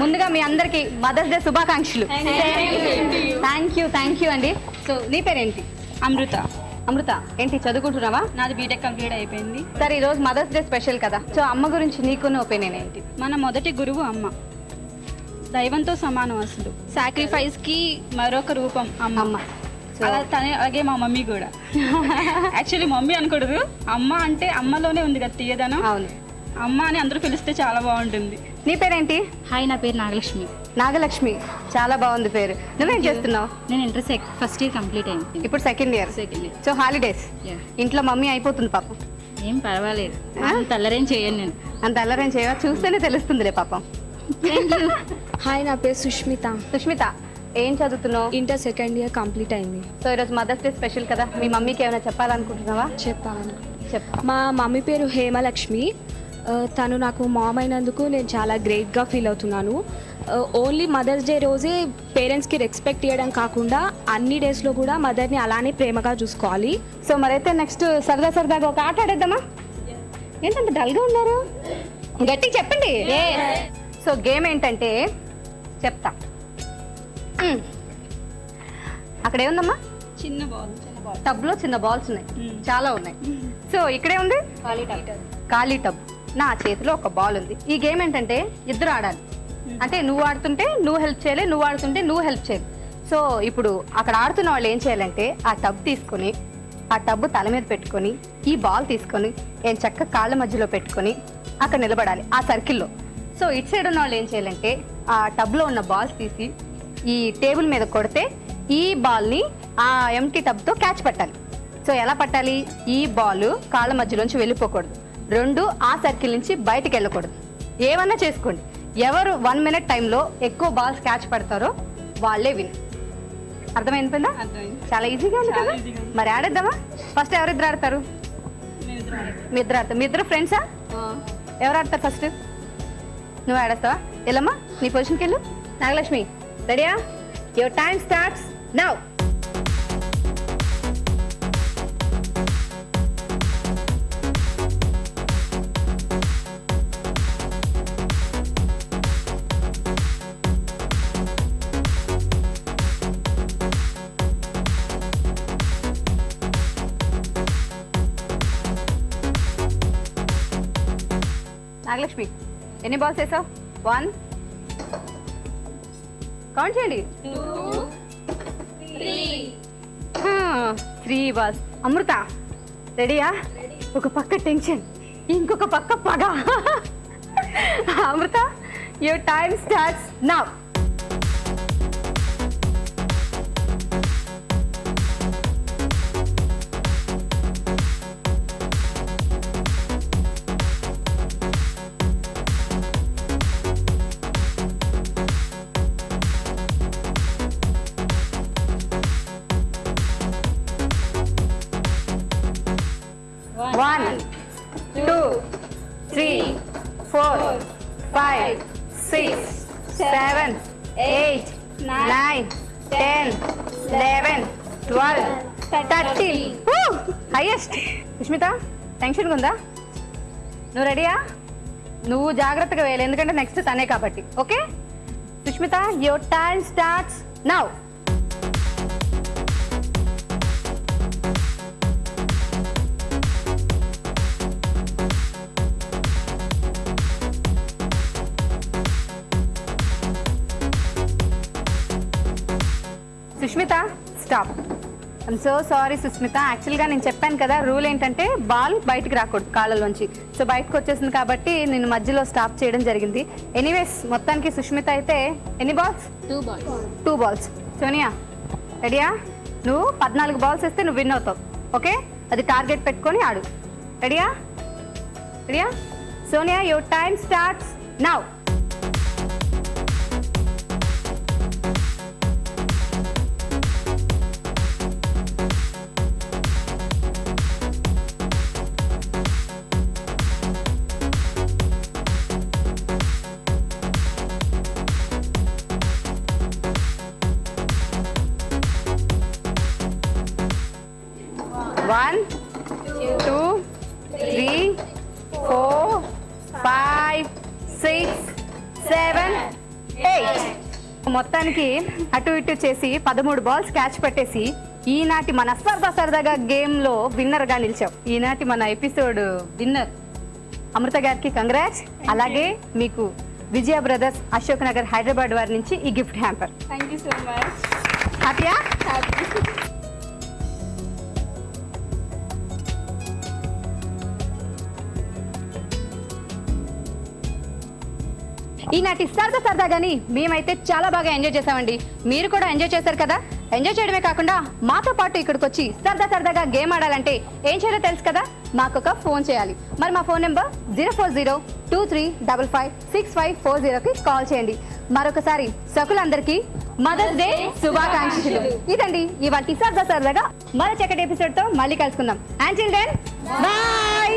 ముందుగా మీ అందరికి mothers day శుభాకాంక్షలు. థ్యాంక్ యూ అండి. సో నీ పేరేంటి? అమృత. అమృత, ఏంటి చదువుకుంటున్నావా? నాది బీటెక్ కంప్లీట్ అయిపోయింది. సరే, ఈ రోజు మదర్స్ డే స్పెషల్ కదా, సో అమ్మ గురించి నీకున్న ఒపీనియన్ ఏంటి? మన మొదటి గురువు అమ్మ, దైవంతో సమానం. అసలు సాక్రిఫైస్ కి మరొక రూపం అమ్మ. అలా తనే, అలాగే మా మమ్మీ కూడా. యాక్చువల్లీ మమ్మీ అనకూడదు, అమ్మ అంటే అమ్మలోనే ఉంది కదా తీయదనం. అవును, అమ్మ అని అందరూ పిలిస్తే చాలా బాగుంటుంది. నీ పేరేంటి? హాయ్, నా పేరు నాగలక్ష్మి. నాగలక్ష్మి, చాలా బాగుంది పేరు. నువ్వేం చేస్తున్నావు? నేను ఇంటర్ ఫస్ట్ ఇయర్ కంప్లీట్ అయింది. ఇప్పుడు సెకండ్ ఇయర్. సో హాలిడేస్ ఇంట్లో మమ్మీ అయిపోతుంది పాపం. ఏం పర్వాలేదు, అంత అల్లరేం చేయను నేను. అంత అల్లరేం చేయవా? చూస్తేనే తెలుస్తుందిలే పాపం. హాయ్, నా పేరు సుష్మిత. సుష్మిత, ఏం చదువుతున్నావు? ఇంటర్ సెకండ్ ఇయర్ కంప్లీట్ అయింది. సో ఈరోజు మదర్స్ డే స్పెషల్ కదా, మీ మమ్మీకి ఏమైనా చెప్పాలనుకుంటున్నావా? చెప్పాను. చెప్పు. మా మమ్మీ పేరు హేమలక్ష్మి. తను నాకు మామ్ అయినందుకు నేను చాలా గ్రేట్గా ఫీల్ అవుతున్నాను. ఓన్లీ మదర్స్ డే రోజే పేరెంట్స్కి రెస్పెక్ట్ ఇవ్వడం కాకుండా అన్ని డేస్లో కూడా మదర్ని అలానే ప్రేమగా చూసుకోవాలి. సో మరైతే నెక్స్ట్ సరదాగా ఒక ఆట ఆడేద్దామా? ఏంటంటే డల్గా ఉన్నారు, గట్టి చెప్పండి. సో గేమ్ ఏంటంటే చెప్తా. అక్కడ ఏముందమ్మా? చిన్న బాల్. టబ్లో చిన్న బాల్స్ ఉన్నాయి, చాలా ఉన్నాయి. సో ఇక్కడే ఉంది ఖాళీ టబ్. నా చేతిలో ఒక బాల్ ఉంది. ఈ గేమ్ ఏంటంటే ఇద్దరు ఆడాలి. అంటే నువ్వు ఆడుతుంటే నువ్వు హెల్ప్ చేయాలి, నువ్వు ఆడుతుంటే నువ్వు హెల్ప్ చేయాలి. సో ఇప్పుడు అక్కడ ఆడుతున్న వాళ్ళు ఏం చేయాలంటే ఆ టబ్ తీసుకొని, ఆ టబ్ తల మీద పెట్టుకొని, ఈ బాల్ తీసుకొని నేను చక్క కాళ్ళ మధ్యలో పెట్టుకొని అక్కడ నిలబడాలి ఆ సర్కిల్లో. సో ఇటు సైడ్ ఉన్న వాళ్ళు ఏం చేయాలంటే ఆ టబ్లో ఉన్న బాల్స్ తీసి ఈ టేబుల్ మీద కొడితే ఈ బాల్ని ఆ ఎంటీ టబ్తో క్యాచ్ పట్టాలి. సో ఎలా పట్టాలి? ఈ బాల్ కాళ్ళ మధ్యలోంచి వెళ్ళిపోకూడదు, రెండు ఆ సర్కిల్ నుంచి బయటికి వెళ్ళకూడదు. ఏమన్నా చేసుకోండి, ఎవరు 1 minute టైంలో ఎక్కువ బాల్స్ క్యాచ్ పడతారో వాళ్ళే విన్. అర్థమైపోయిందా? చాలా ఈజీగా ఉంది కదా. మరి ఆడేద్దామా? ఫస్ట్ ఎవరిద్దరు ఆడతారు? మీ ఇద్దరు ఆడతారు. మీ ఇద్దరు ఫ్రెండ్సా? ఎవరు ఆడతారు ఫస్ట్? నువ్వు ఆడేస్తావా? వెళ్ళమ్మా, నీ పొజిషన్కి వెళ్ళు. నాగలక్ష్మి, రెడీయా? Your time starts now. Nagalakshmi, ఎన్ని బాల్స్ వేసావు? 1, కౌంట్ చేయండి. 2, 3 బాల్స్. అమృత, రెడీయా? ఒక పక్క టెన్షన్, ఇంకొక పక్క పగ. Amrita, your time starts now. One, 2, 3, 4, 5, 6, 7, 8, 9, 10, 11, 12, 13. Highest. Sushmita, టెన్షన్గా ఉందా? నువ్వు రెడీయా? నువ్వు జాగ్రత్తగా వేయాలి, ఎందుకంటే నెక్స్ట్ తనే కాబట్టి. Okay Sushmita, your time starts now. Sushmita, stop. I'm so sorry Sushmita. యాక్చువల్గా నేను చెప్పాను కదా, రూల్ ఏంటంటే బాల్ బయటికి రాకూడదు కాళ్ళలోంచి. సో బయటకు వచ్చేసింది కాబట్టి నేను మధ్యలో స్టాప్ చేయడం జరిగింది. ఎనీవేస్, మొత్తానికి సుష్మిత అయితే ఎన్ని బాల్స్? 2 బాల్స్. సోనియా, రెడీయా? నువ్వు 14 బాల్స్ వేస్తే నువ్వు విన్ అవుతావు. ఓకే, అది టార్గెట్ పెట్టుకొని ఆడు. రెడీయా? Sonia, your time starts now. One, 2, 3, 4, 5, 6, 7, మొత్తానికి అటు ఇటు చేసి 13 బాల్స్ క్యాచ్ పెట్టేసి ఈనాటి మన సరదాగా గేమ్ లో విన్నర్ గా నిలిచావు. ఈనాటి మన ఎపిసోడ్ విన్నర్ అమృత గారికి కంగ్రాట్స్. అలాగే మీకు విజయ బ్రదర్స్ అశోక్ నగర్ హైదరాబాద్ వారి నుంచి ఈ gift hamper. Thank you so much. హ్యాపీయా? ఈనాటి సరదాగాని మేమైతే చాలా బాగా ఎంజాయ్ చేసామండి. మీరు కూడా ఎంజాయ్ చేశారు కదా. ఎంజాయ్ చేయడమే కాకుండా మాతో పాటు ఇక్కడికి వచ్చి సరదాగా గేమ్ ఆడాలంటే ఏం చేయాలో తెలుసు కదా. మాకు ఒక ఫోన్ చేయాలి. మరి మా ఫోన్ నెంబర్ 04023556540కి కాల్ చేయండి. మరొకసారి సకులందరికీ మదర్స్ డే శుభాకాంక్షలు. ఇదండి ఇవాల్టి సరదాగా మరో చక్కటి ఎపిసోడ్ తో మళ్ళీ కలుసుకుందాం. Until then by.